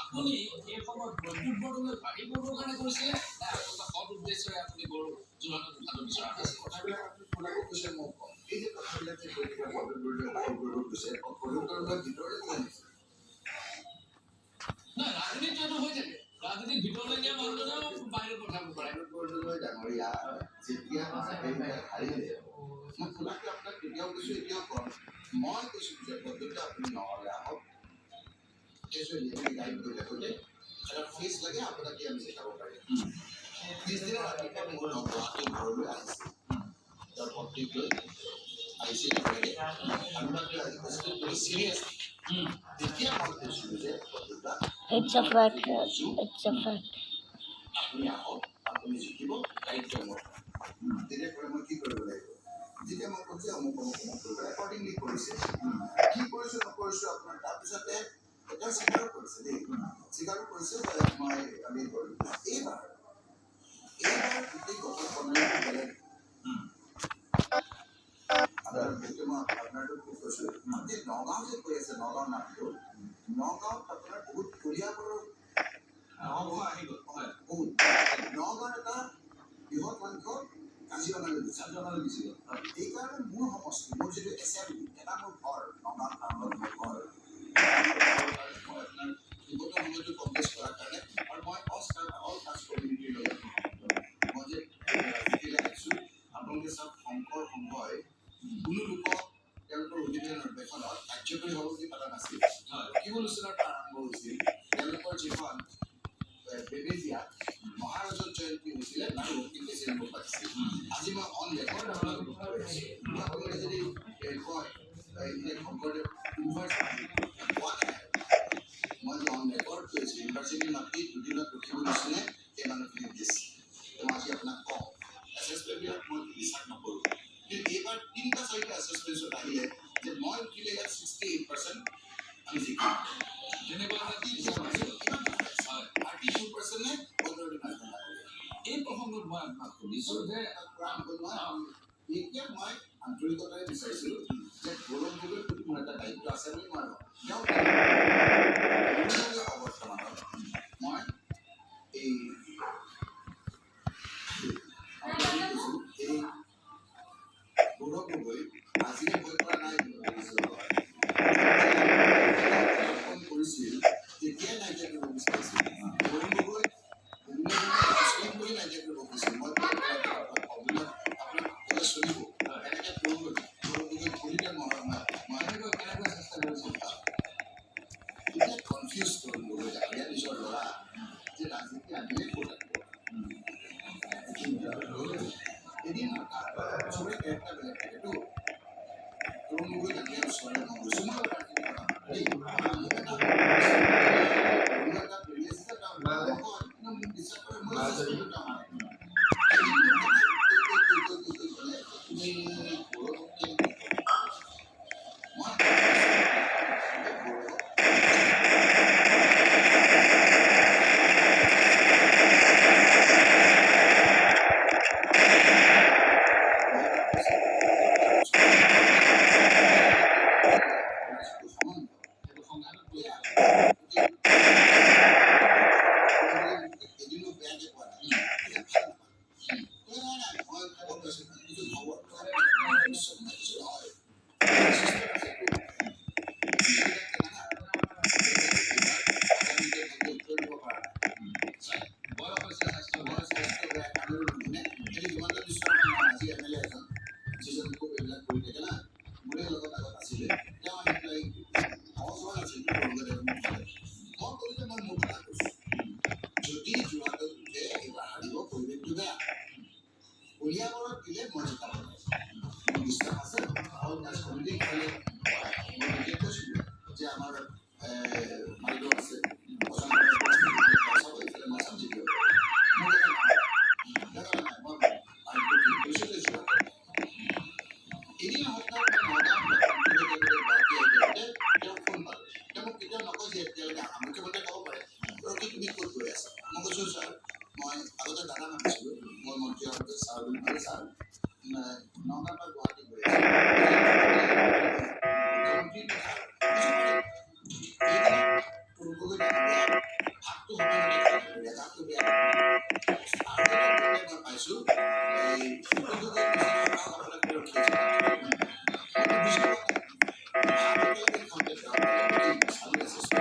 আপুনি এই সময়ত বৈদ্যুৎ বৰ্ডলৈ পাৰিবৰ কাৰণে কৈছিলে সৎ উদ্দেশ্যৰে আপুনি যোৰহাটত উঠাব বিচৰা নাছিল কথাবিলাক আপুনি শুনাব কৈছে মোক এই যে কথাবিলাক যে কৈ থকা বৈদ্যুৎ বৰ্ডলৈ কৈছে বৈদ্যুৎ বৰ্ডৰ ভিতৰলৈ কিয় আনিছে নাই ৰাজনীতিটো হৈ থাকে ৰাজনীতিৰ ভিতৰলৈ নিয়া মানুহজনেও বাহিৰত পঠাব পাৰে বৈদ্যুৎ ডাঙৰীয়া যেতিয়া হাৰিলে মই খোলাকে আপোনাক কেতিয়াও কৈছো এতিয়াও কম মই কৈছো যে বৈদ্যুৎ আপুনি নহ'লে আহক eso es el que hay que recordar. Ahora face লাগে আপনাকে আমি শেখাবো পারি ফেস দিলে রাতিটা মোর নবাতে ঘরলে আসছে তার প্রত্যেক আইসি লাগে আপনাকে আজ কোশ্চেন করে সিরিয়াস দ্বিতীয় মধ্যে শুরু যে কতটা It's a fact. It's a fact. আপনি আপনি শিখিব গাইড করব দিলে পরে মই কি করব লাগিব যেতিয়া মই কৈছে অমুক অমুক অমুক কৰিব অ্যাকৰ্ডিংলি কৰিছে কি কৰিছে নকৰিছে আপোনাৰ তাৰপিছতে এটা স্বীকাৰ কৰেছে স্বীকাৰ কৰেছে মই আমি কৰি এইবাৰ গোটেই কথা প্ৰণালীটো বেলেগ আপোনাৰটো খুব কৈছো আপুনি নগাঁও যে কৈ আছে নগাঁও নামটো নগাঁৱত আপোনাৰ বহুত কলীয়াবোৰৰ বহুত নগাঁৱৰ এটা বৃহৎ সংখ্যক কাজিৰঙালৈ দিছিল এইকাৰণে মোৰ সমষ্টি মোৰ যিটো এছেম্বলি এটা মোৰ ঘৰ নগাঁও টাউনত মোৰ ঘৰ মই আপোনাৰ বিগত সময়টো কংগ্ৰেছ কৰাৰ কাৰণে আৰু মই অল কাষ্ট কমিউনিটিৰ লগত মই যে ৰাজনীতি লাগিছোঁ আপোনালোকে চাওক শংকৰ সংঘই কোনো লোকক তেওঁলোকৰ অধিৱেশন অধিৱেশনত কাৰ্যকৰী হ'ব বুলি পতা নাছিল শিৱ লোচনৰ পৰা আৰম্ভ হৈছিল তেওঁলোকৰ যিখন বেবেজীয়া মহাৰাজৰ জয়ন্তী হৈছিলে তাৰ ৰক্তিম বেচিৰ মোক পাতিছিল আজি মই অন ৰেকৰ্ড আপোনালোকক কৈ আছোঁ আপোনালোকে যদি কয় শংকৰদেৱ ইউনিভাৰ্চিটি মই যে অন ৰেকৰ্ড কৰিছোঁ ইউনিভাৰ্চিটিৰ মাটিত দুদিনত ৰখিব দিছিলে সেই মানুহখিনিক দিছে মই আজি আপোনাক কওঁ এছেছমেণ্টবিলাক মই বিশ্বাস নকৰোঁ কিন্তু এইবাৰ 3-4টা এছেছমেণ্টত আহিলে যে মই উঠিলে ইয়াত 68% আমি জিকিম যেনেকুৱা এটা 32%নে 15 এই প্ৰসংগত মই আপোনাক সুধিছোঁ যে এতিয়া মই আন্তৰিকতাৰে বিচাৰিছিলোঁ যে গৌৰৱ গগৈৰ প্ৰতি মোৰ এটা দায়িত্ব আছে বুলি মই অৱৰ্তমানত মই এই গৌৰৱ গগৈ আজিয়ে ভয় কৰা নাই কৰিছিল তেতিয়াই নাইকিয়া কৰিব বিচাৰিছিল গৌৰৱ গগৈ কৰি নাইকিয়া কৰিব খুজিছিল মই আপোনাক চলিব এনেকৈ গৌৰৱ গগৈ কৰিলে মই কেনেকৈ চেষ্টা কৰিছিল এতিয়া কনফিউজ গৌৰৱ গগৈ ডাঙৰীয়া নিজৰ ল'ৰা যে ৰাজনীতি আনিলে ক'ত এদিন চবৰে কেৰেক্টাৰ বেলেগ থাকেতো গৌৰৱ গগৈ ডাঙৰীয়া ওচৰলৈ মই গৈছোঁ মই বিশ্বাস কৰে মই কলিয়াবৰত দিলে মই জিকাব মোৰ বিশ্বাস আছে অল কাষ্ট কমিটি মই কৈছিলোঁ যে আমাৰ বাইদেউ আছে আগতে দাদা মাতিছিলোঁ মই মন্ত্ৰীসকলে ছাৰ বুলি ক'লে ছাৰ নগাঁৱৰ পৰা গুৱাহাটী গৈ আছোঁ মুখ্যমন্ত্ৰী এইবিলাক পূৰ্বগৈ ডাঙৰীয়া ভাতটো হ'ব লাগে ভাতটো বেয়া আৰু এটা মই পাইছোঁ এই পূৰ্বগৈ আপোনাক ৰখি আছে বুজি পোৱা ভাত একেলগে খাওঁতে চালু আছে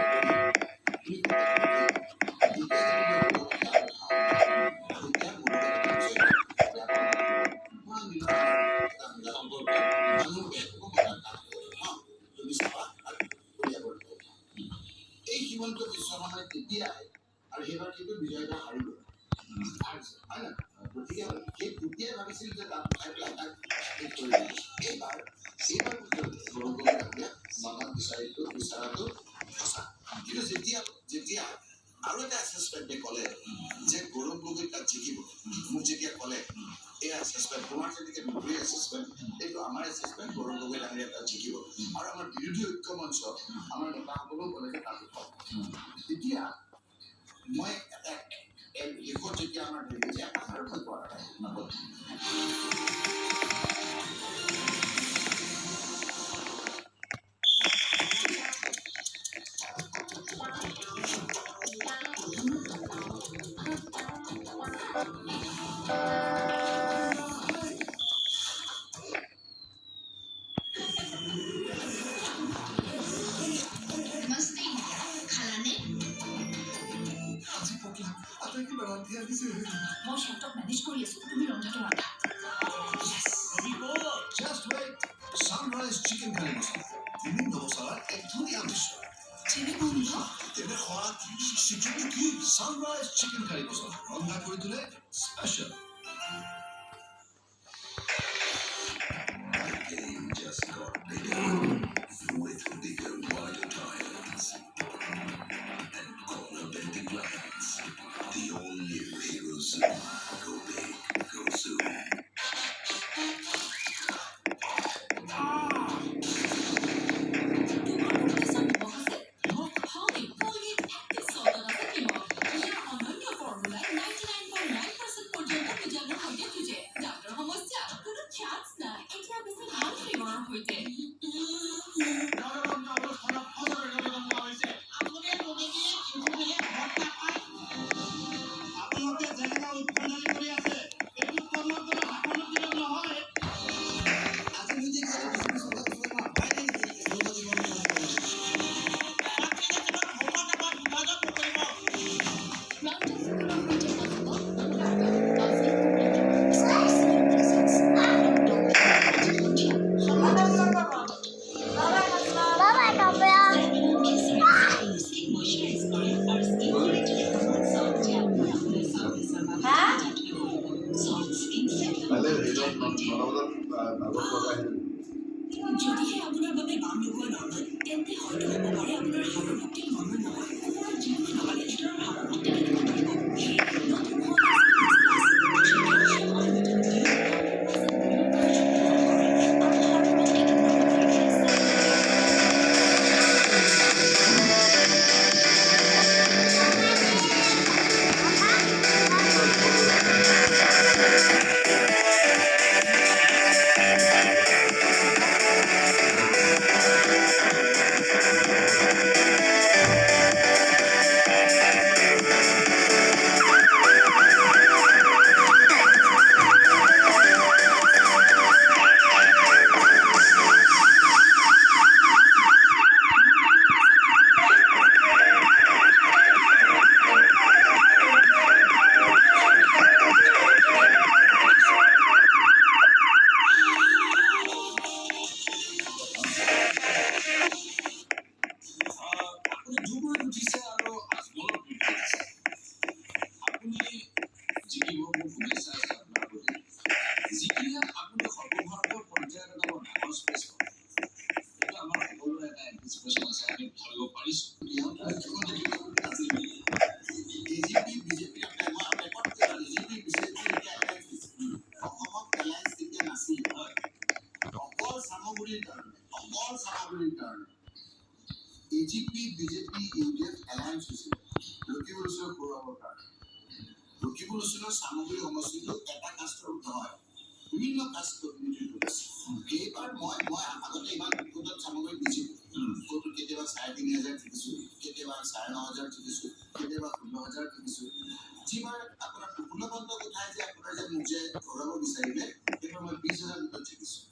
এই হিমন্ত বিশ্ব শৰ্মাই তেতিয়াই আৰু সেইবাৰ কিন্তু বিজয়টা হাৰিব হয় না গতিকে সেই তেতিয়াই ভাবিছিল যে তাত উঠাই পেলাই তাক এইবাৰ নগাঁৱত বিচৰাটো সঁচা কিন্তু যেতিয়া আৰু এটা এছেছমেণ্টে ক'লে যে গৌৰৱ গগৈ তাত জিকিব মোক যেতিয়া ক'লে এই এছেছমেণ্ট তোমাৰ যেনেকৈ নকৰি এছেছমেণ্ট এইটো আমাৰ এছেছমেণ্ট গৌৰৱ গগৈ ডাঙৰীয়া তাত জিকিব আৰু আমাৰ বিৰোধী ঐক্য মঞ্চ আমাৰ নেতাসকলেও ক'লে যে তাত উঠাব তেতিয়া মই এটা শেষত যেতিয়া আমাৰ ধৰিলে যে আহাৰ হৈ পৰা নাই মই সিহঁতক মেনেজ কৰি আছো তুমি ৰন্ধাটো ৰান্ধা Just wait. Sunrise chicken curry masala. বিভিন্ন মছলাৰ এক ধুনীয়া মিশ্ৰণ চিনি বন্ধ তেনে খোৱাত চিকেন কি সানৰাইজ চিকেন কাৰী মছলা ৰন্ধা কৰি তোলে special just got bigger with bigger wider tires and corner bending lines. The all-new Hero Zoom. Go big, go Zoom. যদিহে আপোনাৰ বাবে বান নোহোৱা নহয় তেন্তে হয়তো হ'ব পাৰে আপোনাৰ হাড়ৰ শক্তি মনৰ নহয় কুকুৰৰ জীৱন নহ'লে নিজৰ হাড়ৰ শক্তি কেনেকৈ কৰিব নতুন AGP, BJP, UDF alliance হৈছিল লক্ষীমপুৰ ওচৰৰ সৌৰভৰ কাৰণে ইভলিউশ্যনৰ সামগ্ৰিক সমষ্টিটো এটা কাষ্টৰ নহয়, বিভিন্ন কাষ্ট প্ৰতিনিধিত্ব আছে। এইবাৰ মই আগতে ইমান বিপদত সামগ্ৰিক দিছিলোঁ, ক'তো কেতিয়াবা ৩,৫০০ দেখিছোঁ, কেতিয়াবা ৯,৫০০ দেখিছোঁ, কেতিয়াবা ১৬,০০০ দেখিছোঁ। যিবাৰ আপোনাৰ প্ৰফুল্লবন্ত কোঠাই যে আপোনাৰ যে মোক যে ঘূৰাব বিচাৰিলে, সেইবাৰ মই ২০,০০০ ভিতৰত দেখিছোঁ।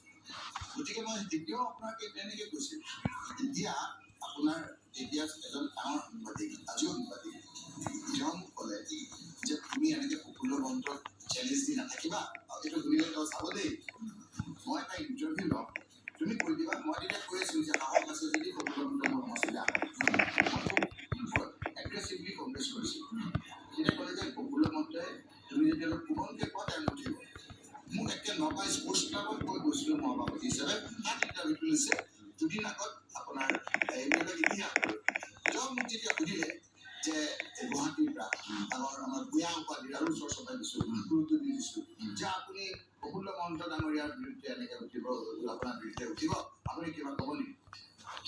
গতিকে মই তেতিয়াও আপোনাক তেনেকৈ কৈছিলোঁ, এতিয়া আপোনাৰ এতিয়া এজন ডাঙৰ সাংবাদিক, আজিও সাংবাদিক, তেওঁ মোক ক'লে যে তুমি এনেকৈ প্ৰফুল্লবন্তক চেলেঞ্জ দি নাথাকিবা, আৰু এইটো শুনিলে তেওঁ চাব দেই, মই এটা ইণ্টাৰভিউ লওঁ, তুমি কৈ দিবা। মই তেতিয়া কৈ আছিলোঁ যে সাহস আছে যদি প্ৰফুল্লবন্ত মোৰ সমষ্টিলৈ আহক। মই খুব এগ্ৰেছিভলি কংগ্ৰেছ কৰিছিলোঁ। তেতিয়া ক'লে যে প্ৰফুল্লবন্তই তুমি যদি অলপ কোমলকৈ কোৱা তেওঁ নুঠিব। মোক একে নগাঁও স্পৰ্টছ ক্লাবত মই গৈছিলোঁ সভাপতি হিচাপে, তাত ইণ্টাৰভিউটো লৈছে, দুদিন আগত আপোনাৰ এইবিলাক ইতিহাস তেওঁ মোক যেতিয়া সুধিলে যে গুৱাহাটীৰ পৰা আমাৰ ভূঞা উপাধিৰ আৰু ওচৰ চপাই দিছোঁ, গুৰুত্ব দি দিছোঁ যে আপুনি প্ৰফুল্ল মহন্ত ডাঙৰীয়াৰ বিৰুদ্ধে এনেকৈ উঠিব, আপোনাৰ বিৰুদ্ধে উঠিব, আপুনি কিবা ক'ব নেকি?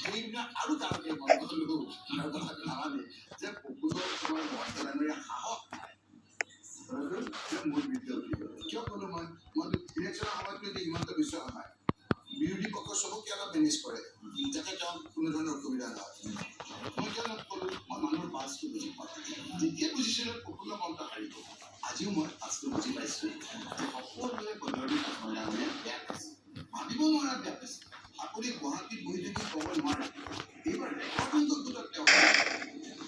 সেইবিলাক আৰু তাৰকে মই ক'লোঁ কথাটো নামানে যে প্ৰফুল্ল মহন্ত ডাঙৰীয়া সাহস মোৰ বিৰুদ্ধে উঠিব। কিয় ক'লোঁ মই ইলেকশ্যনৰ সময়ততো এতিয়া হিমন্ত বিশ্ব শৰ্মাই বিৰোধী পক্ষ চবকে অলপ মেনেজ কৰে যাতে তেওঁ কোনো ধৰণৰ অসুবিধা নহয়। মই কিয় ক'লোঁ, মই মানুহৰ পাছটো বুজি পাওঁ। যেতিয়া বুজিছিলোঁ প্ৰফুল্ল মহন্ত হাৰিব, আজিও মই পাছটো বুজি পাইছোঁ যে সকলোৱে বদলি ডাঙৰীয়া বেয়া পাইছে, ভাবিব নোৱাৰা বেয়া পাইছে। আপুনি গুৱাহাটীত বহি থাকি ক'ব নোৱাৰে এইবাৰ ৰেকৰ্ডিং গোটত তেওঁ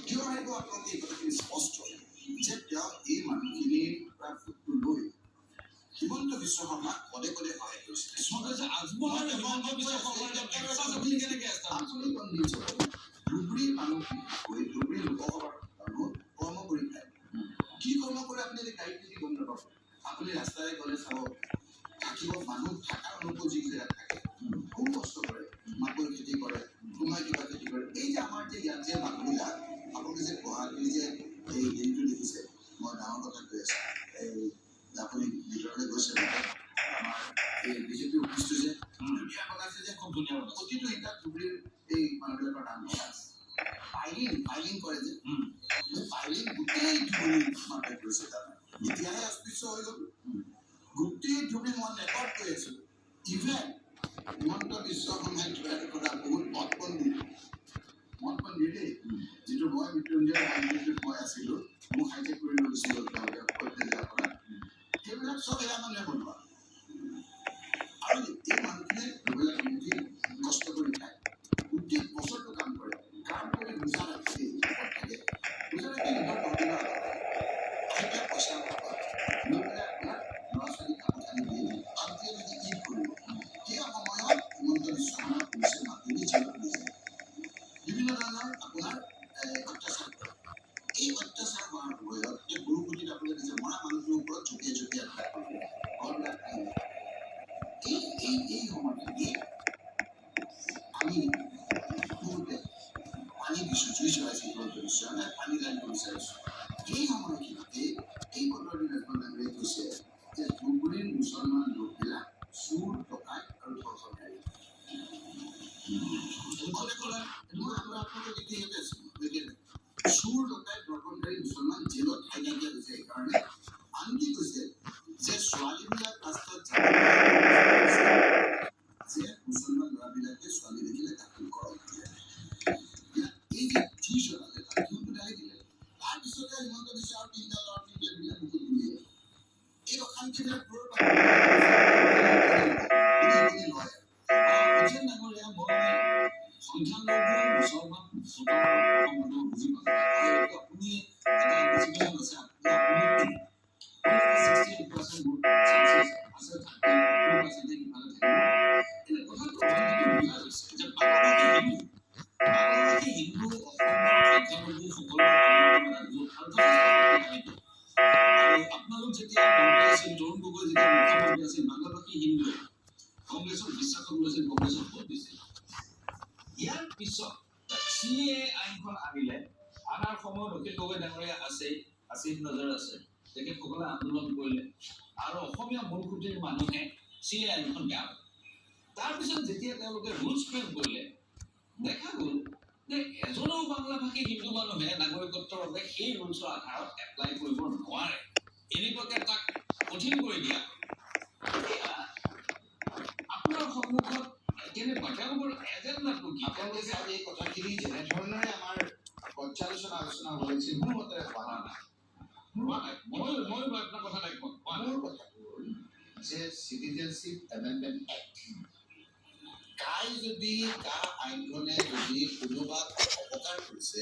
কিয় হাৰিব। আপোনালোকে এই কথাখিনি স্পষ্ট যে তেওঁ এই মানুহখিনিৰ পৰা ভোটটো লৈ হিমন্ত বিশ্ব শৰ্মাক পদে পদে সহায় কৰিছে। আপুনি কনভিন্স হ'ব, ধুবুৰীৰ মানুহখিনি গৈ ধুবুৰী লোকসভাৰ মানুহ কৰ্ম কৰি খায়। কি কৰ্ম কৰে আপুনি যদি গাড়ীত যদি গম নাপাব, আপুনি ৰাস্তাৰে গ'লে চাব, থাকিব মানুহ থকাৰ অনুপযোগী জেগাত থাকে, খুব কষ্ট কৰে, মাকৈ খেতি কৰে, কোনোবাই কিবা খেতি কৰে। এই যে আমাৰ যে ইয়াত যে মানুহবিলাক, আপুনি যে গুৱাহাটীৰ যে এই হেৰিটো দেখিছে, মই ডাঙৰ কথা কৈ আছোঁ, এই আপুনি ভিতৰলৈ গৈছে, আমাৰ এই বিজেপি অফিচটো যে ধুনীয়া বনাইছে যে, খুব ধুনীয়া বনাইছে, প্ৰতিটো ইটাত ধুবুৰীৰ এই মানুহবিলাকৰ নাম লিখা আছে। ফাইলিং কৰে যে, ফাইলিং গোটেই ধুবুৰী মাৰ্কেট কৰিছে তাত, এতিয়াহে অস্পৃশ্য হৈ গ'ল। গোটেই ধুবুৰী মই ৰেকৰ্ড কৰি আছোঁ। ইভেন হিমন্ত বিশ্ব শৰ্মাই তৈয়াৰ কৰা বহুত মঠ মন্দিৰ দেই, যিটো মই মৃত্যুঞ্জয় মন্দিৰটোত মই আছিলোঁ, মোক হাইজেক কৰি লৈ গুচি গ'ল তেওঁলোকে জিলাৰ পৰা। সেইবিলাক চব এয়া মানুহে বনোৱা, আৰু এই মানুহখিনিয়ে দুবেলা তিনিদিন কষ্ট কৰি খায়, গোটেই বছৰটো কাম কৰে, কাম কৰি ৰোজা ৰাখি থাকে, ৰোজা ৰাখি নিজৰ দৰকাৰ আইতা পইচা নাপায়, লৈ পেলাই আপোনাৰ ল'ৰা ছোৱালী কাপোৰ কানি দিয়ে, আনকি যদি ঈদ কৰিব, সেই সময়ত হিমন্ত বিশ্ব শৰ্মা পুলিচে মাতি দি জেলত লৈ যায়, বিভিন্ন ধৰণৰ আপোনাৰ অত্যাচাৰ কৰে। এই অত্যাচাৰ হোৱাৰ সময়ত এই গুৰুকুটিত আপুনি নিজে মৰা মানুহটোৰ ওপৰত জঁপিয়াই ঘৰবিলাক আহিলে, এই সময়খিনি আমি বহুতে পানী দিছোঁ, জুই চলাইছোঁ, হিমন্ত বিশ্ব শৰ্মাই পানী ঢালিব বিচাৰিছোঁ। এই সময়খিনিতে এই বতৰৰ দিনাখন ডাঙৰীয়াই কৈছে যে ধুবুৰীৰ মুছলমান লোকবিলাক চুৰ, ডকাইত আৰু ধৰ্ষণকাৰী। আপোনালোকে এতিয়া ইয়াতে আছোঁ, চুৰ, ডকাইত, ধৰ্ষণকাৰী মুছলমান জেলত ঠাই নাইকিয়া হৈছে। সেইকাৰণে আনকি কৈছে যে ছোৱালীবিলাক ৰাস্তাত যে মুছলমান ল'ৰাবিলাকে ছোৱালী দেখিলে কাপোৰ কৰক দিয়ে। এই যে জুই চলালে তাত ঘিউটো ঢালি দিলে, তাৰপিছতে হিমন্ত বিশ্ব আৰু তিনিটা ল'ৰা তিনিটা দিলে বুকুত গুলিয়ে। এই অশান্তিবিলাক দূৰৰ পৰা ডাঙৰীয়া মই সংখ্যালঘু মুছলমান ভোটৰ সংগঠন বুজি পালোঁ, আৰু আপুনি এটা এণ্টিচিপেশ্যন আছে, আপুনি 68% ভোট চান্সেছ আছে, 32% ইফালে থাকিব। এনে কথাটো বুজা গৈছে যে বাংলাভাষী হিন্দু অসমৰ সংখ্যালঘুসকলৰ আৰু আপোনালোক যেতিয়া মন্ত্ৰী আছিল, তৰুণ গগৈ যেতিয়া মুখ্যমন্ত্ৰী আছিল, বাংলাভাষী হিন্দুৱে কংগ্ৰেছক বিশ্বাসত লৈছিল, কংগ্ৰেছক ভোট দিছিল। ইয়াৰ পিছত CA আইনখন আনিলে, আনাৰ সময়ত অখিল গগৈ ডাঙৰীয়া আছিল নজৰ আছে, তেখেতসকলে আন্দোলন কৰিলে, আৰু অসমীয়া মূলসুঁতিৰ মানুহে CA আইনখন বেয়া পালে। তাৰপিছত যেতিয়া তেওঁলোকে ৰুলছ ফ্ৰেম কৰিলে, দেখা গ'ল যে এজনো বাংলাভাষী হিন্দু মানুহে নাগৰিকত্বৰ বাবে সেই ৰুলছৰ আধাৰত এপ্লাই কৰিব নোৱাৰে। এনেকুৱাকে তাক কঠিন কৰি দিয়া এয়া আপোনাৰ সন্মুখত কেনেকুৱা তেওঁলোকৰ এজেণ্ডাটো কি আপোনালোকে চাওক এই কথাখিনি যেনেধৰণেৰে আমাৰ পৰ্যালোচনা আলোচনা হ'ব লাগিছিল মোৰ মতেৰে হোৱা নাই হোৱা নাই মই আপোনাৰ কথা নাই কোৱা মোৰ কথাটো হ'ল যে চিটিজেনশ্বিপ এমেণ্ডমেণ্ট এক্ট কাই যদি কা আইনখনে যদি কোনোবাক অপকাৰ কৰিছে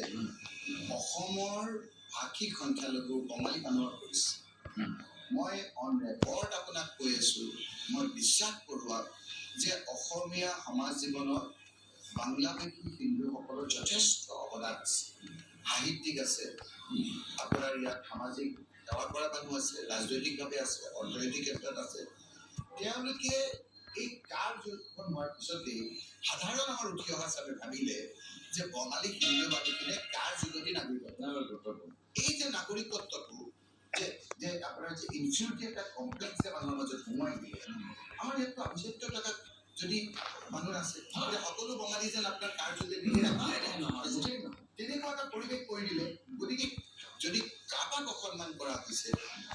অসমৰ ভাষিক সংখ্যালঘু বঙালী মানুহক কৰিছে মই অন ৰেকৰ্ড আপোনাক কৈ আছো মই বিশ্বাস কৰোঁ যে অসমীয়া সমাজ জীৱনত বাংলাভাষী হিন্দুসকলৰ যথেষ্ট অৱদান আছে সাহিত্যিক আছে আপোনাৰ ইয়াত সামাজিক সেৱা কৰা মানুহ আছে ৰাজনৈতিকভাৱে আছে অৰ্থনৈতিক ক্ষেত্ৰত আছে তেওঁলোকে এই কাৰ যুদ্ধখন হোৱাৰ পিছতেই সাধাৰণ আমাৰ উঠি অহা হিচাপে ভাবিলে যে বঙালী হিন্দু মানুহখিনিয়ে কাৰ যোগেদি নাগৰিকত্ব এই যে নাগৰিকত্বটো যে আপোনাৰ যে ইনফিউটি এটা কমপ্লেক্স যে মানুহৰ মাজত সোমোৱাই দিলে আমাৰ ইয়াততো আভিজাত্য থকা যদি মানুহ আছে তেতিয়া সকলো বঙালী যেন আপোনাৰ কাৰ যোগেদি তেনেকুৱা এটা পৰিৱেশ কৰি দিলে গতিকে যদি কাবাক অসন্মান কৰা হৈছে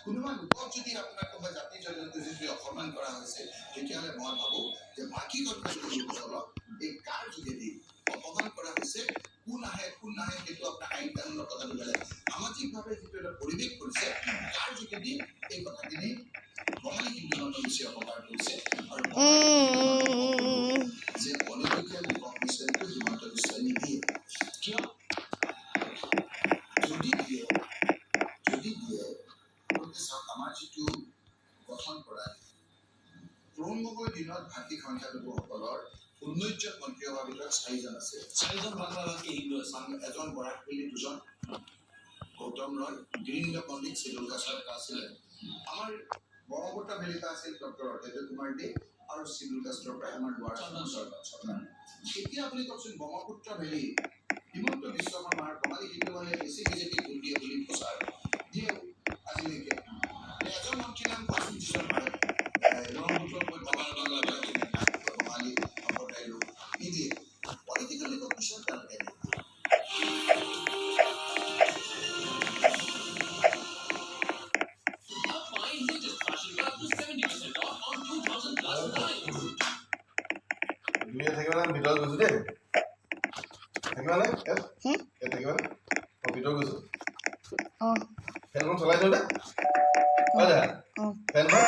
কোনোবা লোকক যদি আপোনাৰ কোনোবা জাতি জনজাতি যদি অসন্মান কৰা হৈছে তেতিয়াহ'লে মই ভাবোঁ যে বাকী লোকসকলক এই কাৰ যোগেদি অপমান কৰা হৈছে কোন আহে সেইটো আপোনাৰ আইন কানুনৰ কথাটো বেলেগ সামাজিকভাৱে যিটো এটা পৰিৱেশ কৰিছে তাৰ যোগেদি এই কথাখিনি বঙালী হিন্দু মানুহ বেছি অপকাৰ কৰিছে আৰু যে অলিগলীয়া লোকক বিচাৰিটো হিমন্ত বিশ্বই নিদিয়ে কিয় যদি দিয়ে আপোনালোকে চাওক আমাৰ যিটো গঠন কৰা তৰুণ গগৈৰ দিনত ভাষিক সংখ্যালঘুসকলৰ 19জন মন্ত্ৰী সভাৰ ভিতৰত 4জন আছে 4জন বাংলাভাষী হিন্দু আছে এজন বৰাক ভেলী 2জন গৌতম ৰয় গিৰীন্দ্ৰ পণ্ডিত চিদুল কাছাৰ আছিলে আমাৰ ব্ৰহ্মপুত্ৰ ভেলীত আছিল ডক্টৰ অৰ্ধেন্দ্ৰ কুমাৰ দে আৰু চিদুল কাছৰ পৰা আমাৰ লোৱাৰ এতিয়া আপুনি কওকচোন ব্ৰহ্মপুত্ৰ ভেলী হিমন্ত বিশ্ব শৰ্মাৰ বঙালী হিন্দু মানে বেছি বিজেপি ভোট দিয়ে বুলি প্ৰচাৰ দিয়ে আজিলৈকে এজন মন্ত্ৰীৰ নাম কোৱাচোন যিজন বঙালী সম্প্ৰদায়ৰ লোক নিদিয়ে পলিটিকেল ৰিকগনিশ্যন তেওঁলোকে তুমি থাকিবা নে ভিতৰত গৈছো দেই থাকিবা নে ইয়াত থাকিবা নে মই ভিতৰত গৈছো ফেনখন চলাই দিওঁ দে হয় দে ফেনখন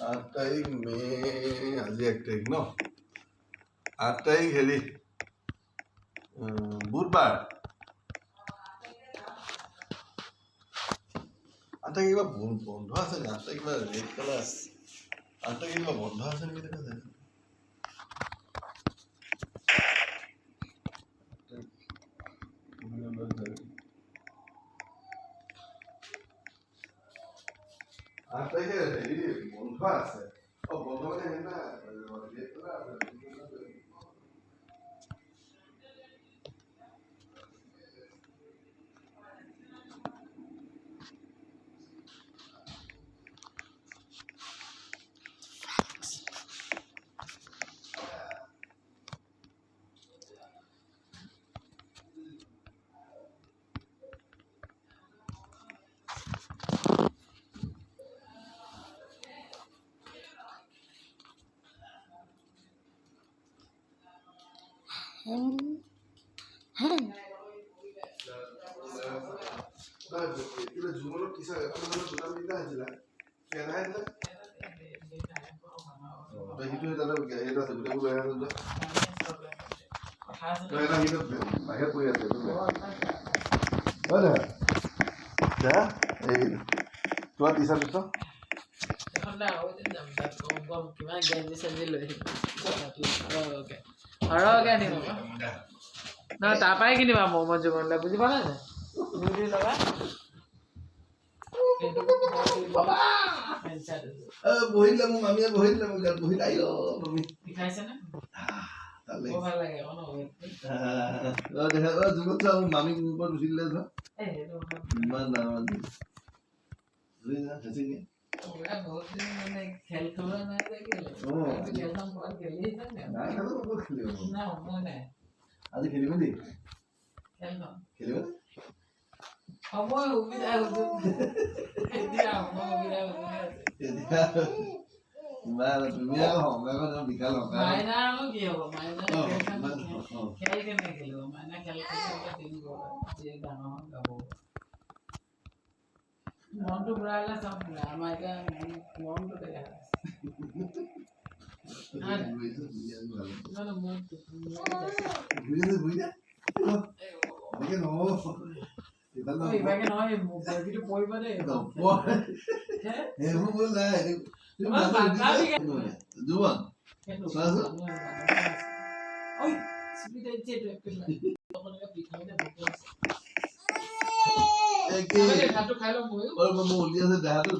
আঠ তাৰিখ মে আজি 1 তাৰিখ ন 8 তাৰিখ হেৰি বুধবাৰ 8 তাৰিখ কিবা বন্ধ আছে নে 8 তাৰিখ কিবা ৰেড কালাৰ আছে 8 তাৰিখ কিবা বন্ধ আছে নেকি দেখা যায় আঠ তাৰিখে হেৰি বন্ধ আছে বন্ধ মানে জীৱনত কিছা দুটা তিনিটা হৈছিলে কেনেহে দিলে সেইটো তাতে সেইটো আছে গোটেইবোৰ লৈ আহে এটা বাহিৰত পৰি আছে হয় নহয় দে এই তোমাৰ টিচাৰ দিছ তাৰ পৰাই কিনিবা মমো জীৱনলৈ বুজি পোৱা নাই লগা বহিলে মোৰ মামীয়ে বহিলে মোক গাত বহিলে আইঅ মামী শিকাইছেনে তালে ভাল লাগে দেখা যুগত চোৱা মোৰ মামীক মোৰ ওপৰত উঠিলে চোৱা ইমান ডাঙৰ হেঁচিকে খেল খেলা নাই আজি খেলিব দেই খেলিব সময় সুবিধা ইমান তুমি আৰু সংগ্ৰামত বিশাল মাইনা আৰু কি হ'ব মাইনা খেল কেনে খেলিব মাইনা খেল ডাঙৰ গাব মনটো ঘূৰালে চব আমাৰ এতিয়া মনটো বেয়া ইভাগে নহয় মুৰ্গীটো পৰিব দেই সেইবোৰ নাই জুবন ভাতটো খাই লওঁ ময়ো উলি আছে দেহাটো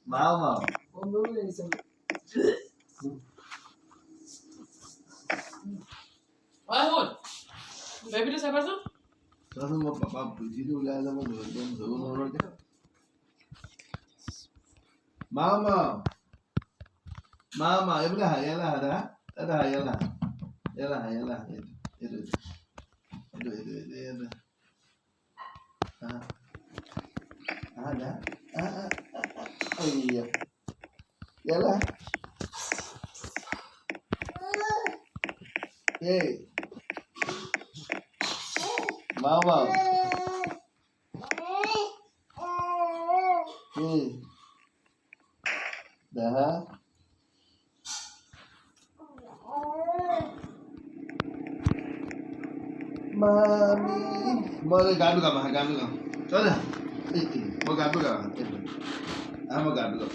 মাও মাও বেবীটো চাবাচোন চোৱাচোন মই পাপা বুজিটো ওলাই যাব একদম ধৰিব নোৱাৰো এতিয়া মাও মাও মাও মাও এইবিলাক হাৰিয়ালা হাদা এটা হাৰিয়ালা ইয়ালা হাৰিয়ালা এইটো ada oh iya yalah hey mama hey dah mami mau gaduh kamu coba mau gaduh kamu mau gaduh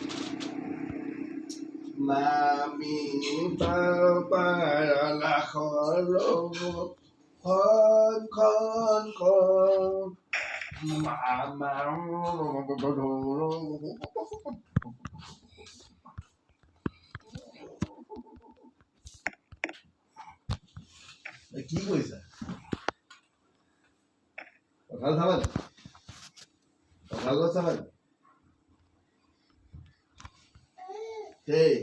mami papa lah kon mama কি কৰিছা কঁঠাল খাবা কঁঠাল গছ চাবা সেই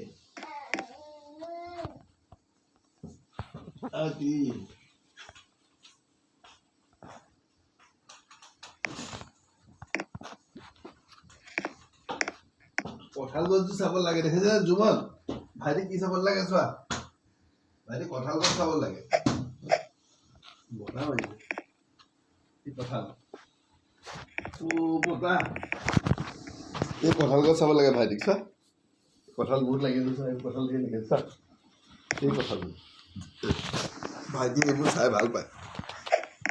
আদি কঁঠাল গছটো চাব লাগে দেখিছে জুমন ভাইটি কি চাব লাগে চোৱা ভাইটি কঁঠাল গছ চাব লাগে বতা মাৰিছে এই কঁঠাল বতা এই কঁঠাল গছ চাব লাগে ভাইটিক চোৱা কঁঠাল বহুত লাগিছে চোৱা এই কঁঠাল ধেৰ লাগে চোৱা এই কঁঠাল ভাইটি এইবোৰ চাই ভাল পায়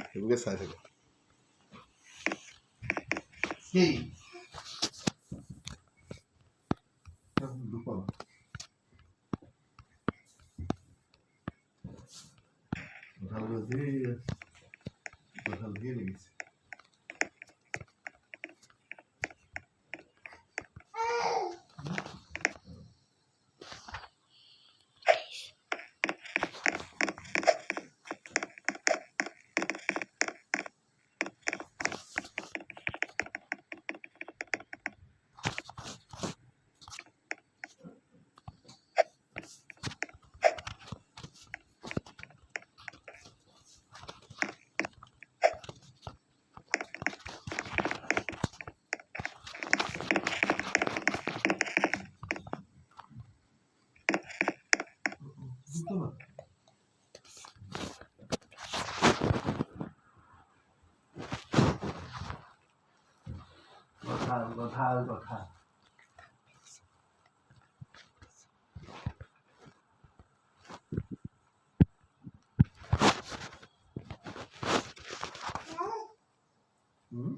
সেইবোৰকে চাই থাকে কি কঁঠাল গছ ধেৰ লাগিছে কথা হুম